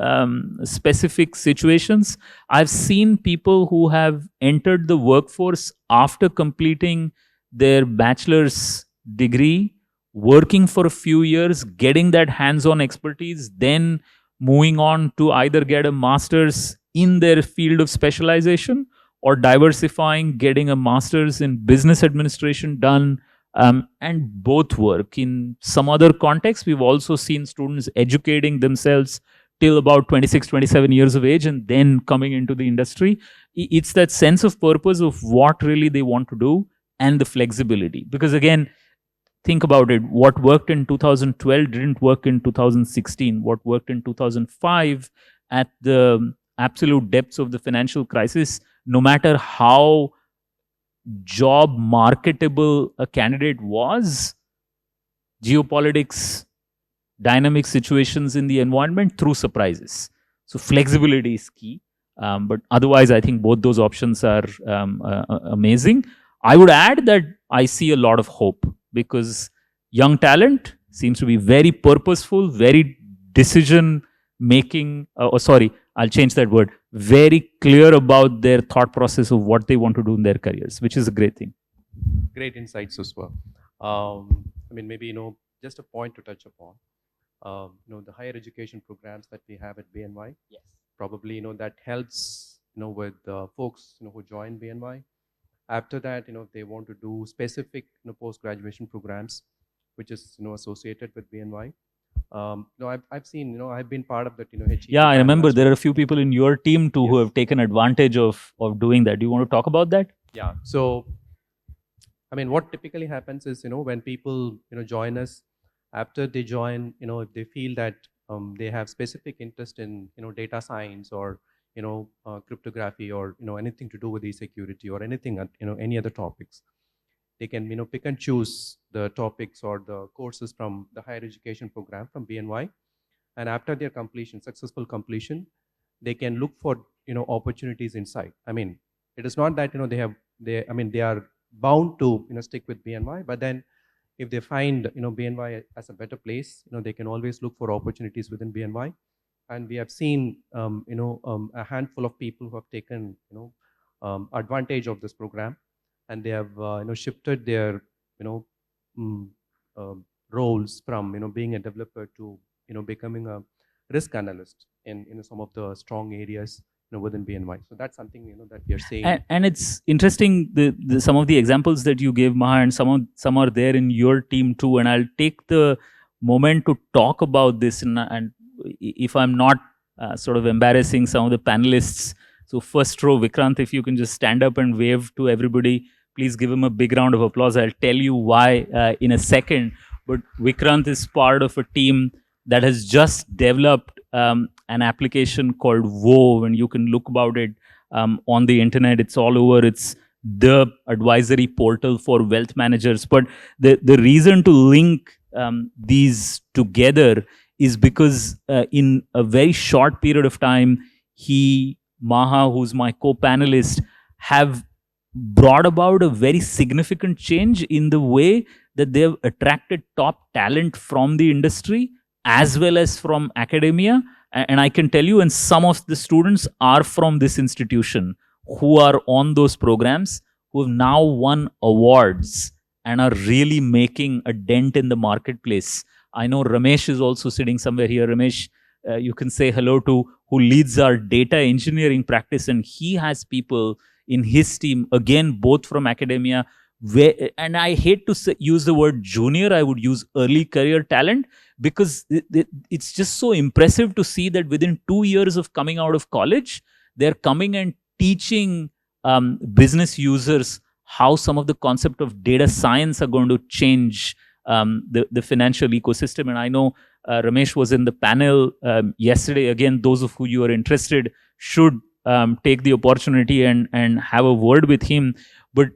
Speaker 3: specific situations. I've seen people who have entered the workforce after completing their bachelor's degree, working for a few years, getting that hands-on expertise, then moving on to either get a master's in their field of specialization or diversifying, getting a master's in business administration done, and both work. In some other contexts, we've also seen students educating themselves till about 26, 27 years of age and then coming into the industry. It's that sense of purpose of what really they want to do and the flexibility. Because again, think about it, what worked in 2012 didn't work in 2016. What worked in 2005 at the absolute depths of the financial crisis, no matter how job marketable a candidate was, geopolitics, dynamic situations in the environment threw surprises. So flexibility is key. But otherwise, I think both those options are amazing. I would add that I see a lot of hope because young talent seems to be very purposeful, very decision making. I'll change that word. Very clear about their thought process of what they want to do in their careers, which is a great thing.
Speaker 2: Great insight, Suswar. I mean, maybe, just a point to touch upon. The higher education programs that we have at BNY.
Speaker 3: Yes.
Speaker 2: Probably, that helps, with folks, who join BNY. After that, if they want to do specific, post-graduation programs, which is, associated with BNY. I've seen, I've been part of that, HE.
Speaker 3: Yeah, I remember there are a few people in your team too who have taken advantage of doing that. Do you want to talk about that?
Speaker 2: Yeah. So, I mean, what typically happens is, when people, join us, after they join, if they feel that they have specific interest in, data science or, cryptography or, anything to do with e-security or anything, any other topics, they can, pick and choose the topics or the courses from the higher education program from BNY. And after their completion, successful completion, they can look for, opportunities inside. I mean, it is not that, they are bound to, stick with BNY, but then if they find, BNY as a better place, they can always look for opportunities within BNY. And we have seen, a handful of people who have taken, advantage of this program, and they have, shifted their, roles from, being a developer to, becoming a risk analyst in some of the strong areas, within BNY. So that's something, that we are seeing.
Speaker 3: And it's interesting, the some of the examples that you gave, Maha, and some are there in your team too. And I'll take the moment to talk about this. And if I'm not sort of embarrassing some of the panelists, so first row, Vikrant, if you can just stand up and wave to everybody, please give him a big round of applause. I'll tell you why in a second. But Vikrant is part of a team that has just developed an application called Wove, and you can look about it on the internet. It's all over. It's the advisory portal for wealth managers. But the reason to link these together is because in a very short period of time, Maha, who's my co-panelist, have brought about a very significant change in the way that they have attracted top talent from the industry as well as from academia. And I can tell you, and some of the students are from this institution who are on those programs, who have now won awards and are really making a dent in the marketplace. I know Ramesh is also sitting somewhere here. Ramesh, you can say hello to, who leads our data engineering practice, and he has people in his team, again, both from academia, and I hate to use the word junior, I would use early career talent, because it's just so impressive to see that within 2 years of coming out of college, they're coming and teaching business users how some of the concept of data science are going to change the financial ecosystem. And I know Ramesh was in the panel yesterday. Again, those of you are interested should take the opportunity and have a word with him. But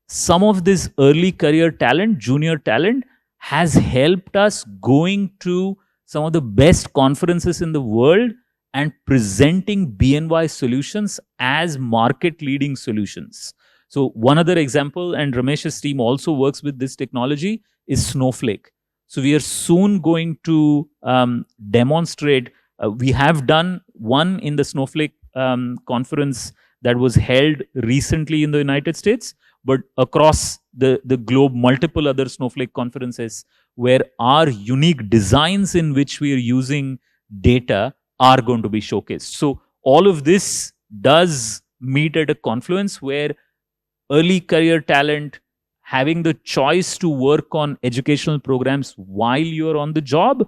Speaker 3: some of this early career talent, junior talent, has helped us going to some of the best conferences in the world and presenting BNY solutions as market leading solutions. So one other example, and Ramesh's team also works with this technology, is Snowflake. So we are soon going to demonstrate, we have done one in the Snowflake conference that was held recently in the United States, but across the globe, multiple other Snowflake conferences where our unique designs in which we are using data are going to be showcased. So all of this does meet at a confluence where early career talent having the choice to work on educational programs while you're on the job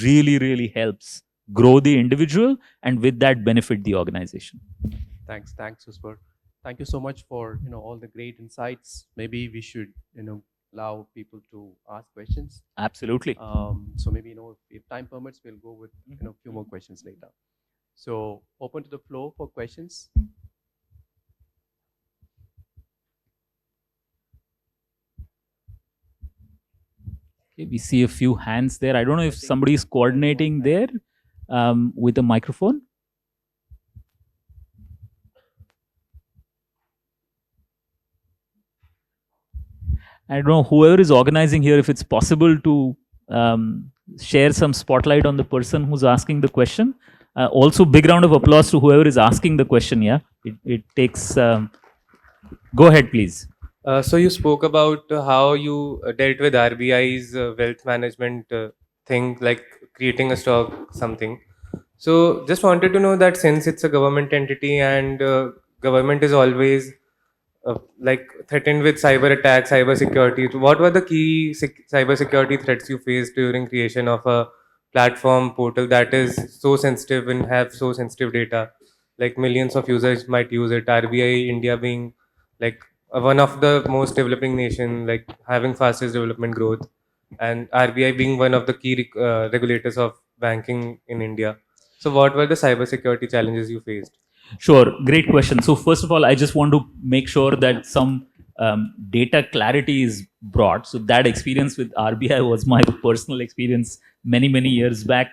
Speaker 3: really helps grow the individual and with that benefit the organization.
Speaker 2: Thanks, Suswar. Thank you so much for all the great insights. Maybe we should allow people to ask questions.
Speaker 3: Absolutely.
Speaker 2: So maybe if time permits, we'll go with few more questions later. So open to the floor for questions.
Speaker 3: Okay, we see a few hands there. I don't know if somebody is coordinating there with a microphone. I don't know, whoever is organizing here, if it's possible to share some spotlight on the person who's asking the question. Also, big round of applause to whoever is asking the question. Yeah, it takes. Go ahead, please.
Speaker 4: So you spoke about how you dealt with RBI's wealth management thing, like creating a stock something. So just wanted to know that since it's a government entity and government is always like threatened with cyber attacks, cyber security. What were the key cyber security threats you faced during creation of a platform portal that is so sensitive and have so sensitive data? Like millions of users might use it. RBI India being like one of the most developing nation, like having fastest development growth, and RBI being one of the key regulators of banking in India. So, what were the cybersecurity challenges you faced?
Speaker 3: Sure, great question. So first of all, I just want to make sure that some data clarity is brought. So that experience with RBI was my personal experience many years back.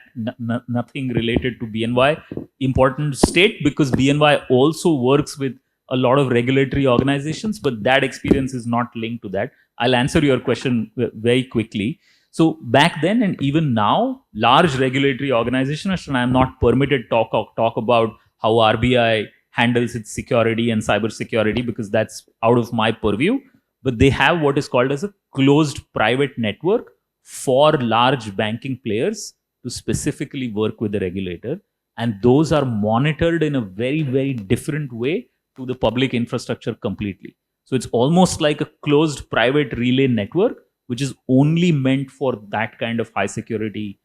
Speaker 3: Nothing related to BNY. Important state because BNY also works with a lot of regulatory organizations, but that experience is not linked to that. I'll answer your question very quickly. So back then and even now, large regulatory organizations, and I'm not permitted talk about how RBI handles its security and cyber security because that's out of my purview. But they have what is called as a closed private network for large banking players to specifically work with the regulator. And those are monitored in a very different way to the public infrastructure completely. So it's almost like a closed private relay network, which is only meant for that kind of high security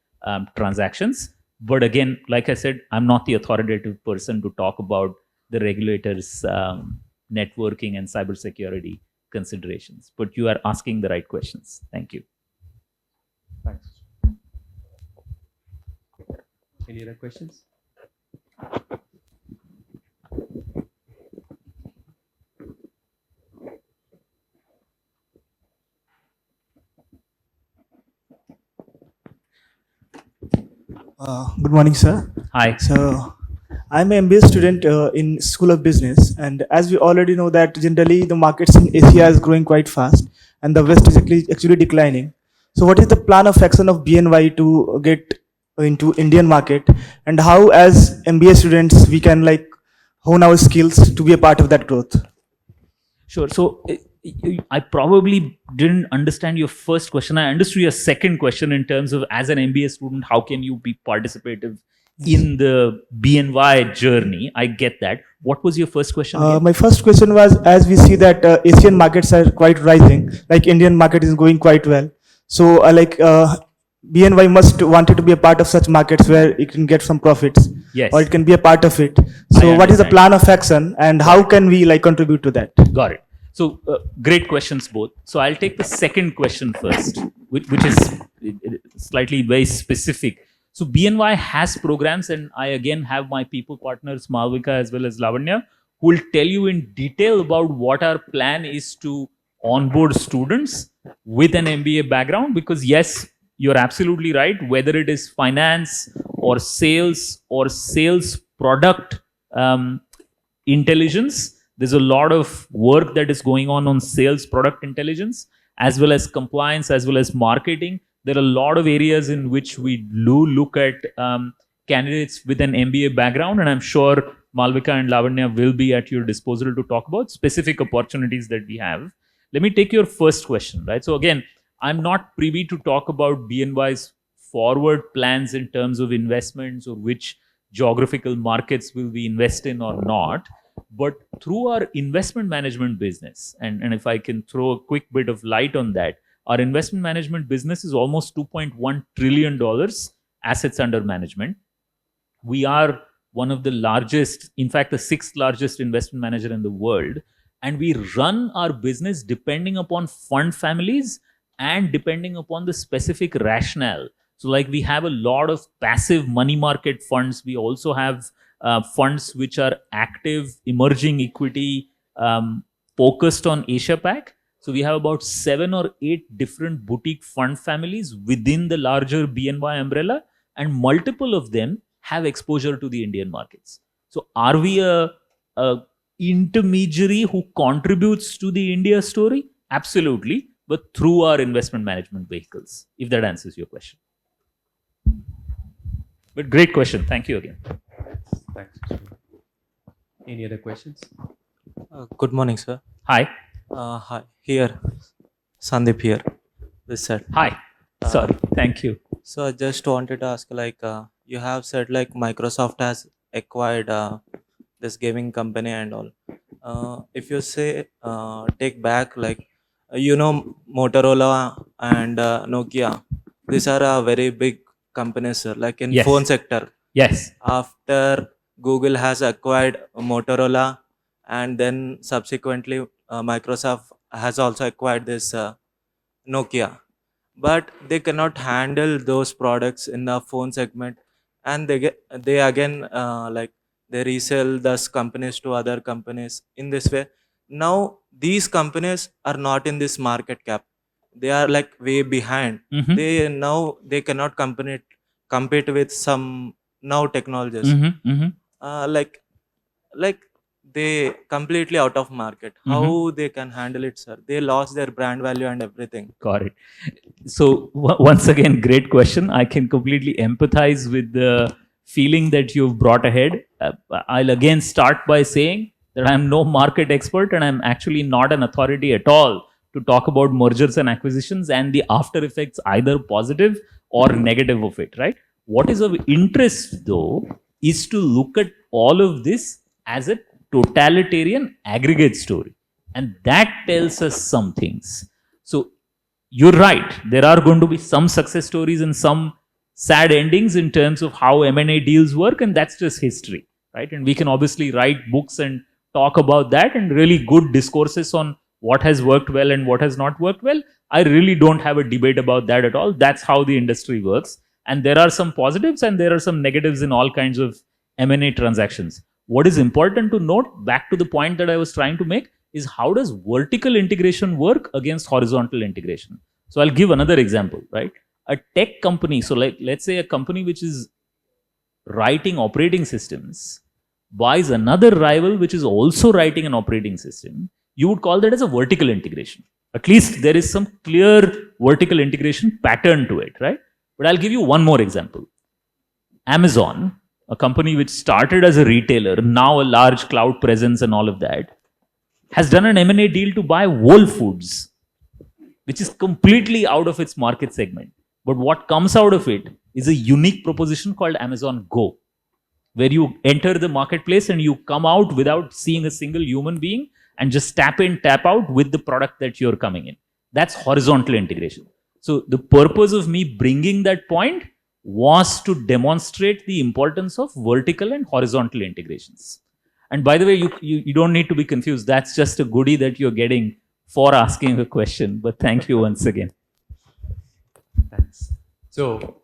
Speaker 3: transactions. But again, like I said, I'm not the authoritative person to talk about the regulators' networking and cybersecurity considerations. But you are asking the right questions. Thank you.
Speaker 2: Thanks. Any other questions?
Speaker 5: Good morning, sir.
Speaker 3: Hi.
Speaker 5: So, I'm an MBA student in School of Business, and as we already know that generally the markets in Asia is growing quite fast, and the West is actually declining. So, what is the plan of action of BNY to get into Indian market, and how, as MBA students, we can like hone our skills to be a part of that growth?
Speaker 3: Sure. So I probably didn't understand your first question. I understood your second question in terms of as an MBA student, how can you be participative in the BNY journey? I get that. What was your first question?
Speaker 5: My first question was, as we see that Asian markets are quite rising, like Indian market is going quite well. So BNY must wanted to be a part of such markets where it can get some profits.
Speaker 3: Yes.
Speaker 5: Or it can be a part of it. So what is the plan of action and how can we like contribute to that?
Speaker 3: Got it. So great questions both. So I'll take the second question first, which is slightly very specific. So BNY has programs, and I again have my people partners Malvika as well as Lavanya, who will tell you in detail about what our plan is to onboard students with an MBA background. Because yes, you're absolutely right. Whether it is finance or sales product intelligence, there's a lot of work that is going on sales product intelligence, as well as compliance, as well as marketing. There are a lot of areas in which we do look at candidates with an MBA background, and I'm sure Malvika and Lavanya will be at your disposal to talk about specific opportunities that we have. Let me take your first question, right? So again, I'm not privy to talk about BNY's forward plans in terms of investments or which geographical markets will we invest in or not. But through our investment management business, and if I can throw a quick bit of light on that, our investment management business is almost $2.1 trillion assets under management. We are one of the largest, in fact, the sixth largest investment manager in the world. And we run our business depending upon fund families and depending upon the specific rationale. So, like, we have a lot of passive money market funds. We also have funds which are active, emerging equity, focused on Asia Pac. So, we have about 7 or 8 different boutique fund families within the larger BNY umbrella, and multiple of them have exposure to the Indian markets. So, are we a intermediary who contributes to the India story? Absolutely, but through our investment management vehicles, if that answers your question. But great question. Thank you again.
Speaker 2: Thanks. Any other questions?
Speaker 6: Good morning, sir.
Speaker 3: Hi.
Speaker 6: Hi. Here, Sandeep here. This side.
Speaker 3: Hi. Sorry. Thank you.
Speaker 6: So I just wanted to ask, you have said like Microsoft has acquired this gaming company and all. If you say take back, Motorola and Nokia, these are very big companies, sir. Like in
Speaker 3: Yes.
Speaker 6: phone sector.
Speaker 3: Yes.
Speaker 6: After Google has acquired Motorola, and then subsequently Microsoft has also acquired this Nokia, but they cannot handle those products in the phone segment, and they again they resell those companies to other companies in this way. Now these companies are not in this market cap; they are like way behind.
Speaker 3: Mhm.
Speaker 6: They cannot compete with some now technologies.
Speaker 3: Mhm.
Speaker 6: Like they completely out of market. How they can handle it, sir? They lost their brand value and everything.
Speaker 3: Got it. So once again, great question. I can completely empathize with the feeling that you've brought ahead. I'll again start by saying that I'm no market expert and I'm actually not an authority at all to talk about mergers and acquisitions and the after effects, either positive or negative of it, right? What is of interest though is to look at all of this as a totalitarian aggregate story. And that tells us some things. So you're right. There are going to be some success stories and some sad endings in terms of how M&A deals work, and that's just history, right? And we can obviously write books and talk about that and really good discourses on what has worked well and what has not worked well. I really don't have a debate about that at all. That's how the industry works. And there are some positives and there are some negatives in all kinds of M&A transactions. What is important to note, back to the point that I was trying to make, is how does vertical integration work against horizontal integration? So I'll give another example, right? A tech company, so like let's say a company which is writing operating systems buys another rival which is also writing an operating system, you would call that as a vertical integration. At least there is some clear vertical integration pattern to it, right? But I'll give you one more example. Amazon, a company which started as a retailer, now a large cloud presence and all of that, has done an M&A deal to buy Whole Foods, which is completely out of its market segment. But what comes out of it is a unique proposition called Amazon Go, where you enter the marketplace and you come out without seeing a single human being and just tap in, tap out with the product that you're coming in. That's horizontal integration. So the purpose of me bringing that point was to demonstrate the importance of vertical and horizontal integrations. And by the way, you don't need to be confused. That's just a goodie that you're getting for asking a question. But thank you once again.
Speaker 2: Thanks. So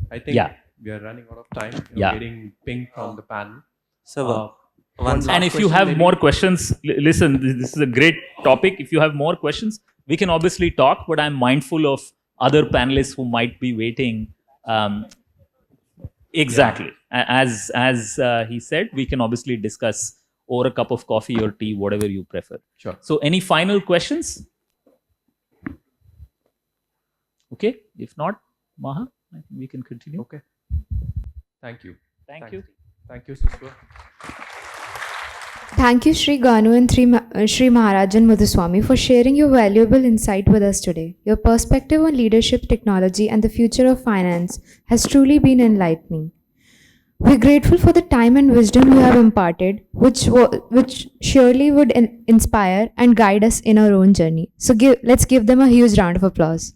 Speaker 2: I think
Speaker 3: Yeah.
Speaker 2: we are running out of time.
Speaker 3: Yeah.
Speaker 2: Getting ping from the panel.
Speaker 6: So
Speaker 2: One last
Speaker 3: And if you
Speaker 2: question
Speaker 3: have
Speaker 2: maybe.
Speaker 3: more questions, listen, this is a great topic. If you have more questions, we can obviously talk, but I'm mindful of other panelists who might be waiting. Exactly. As he said, we can obviously discuss over a cup of coffee or tea, whatever you prefer.
Speaker 2: Sure.
Speaker 3: So any final questions? Okay. If not, Maha, I think we can continue.
Speaker 2: Okay. Thank you.
Speaker 3: Thank
Speaker 2: Thanks.
Speaker 3: you.
Speaker 2: Thank you, Suswar.
Speaker 1: Thank you, Shri Ganu and Shri Maharajan Muthuswamy, for sharing your valuable insight with us today. Your perspective on leadership, technology, and the future of finance has truly been enlightening. We're grateful for the time and wisdom you have imparted, which surely would inspire and guide us in our own journey. So let's give them a huge round of applause.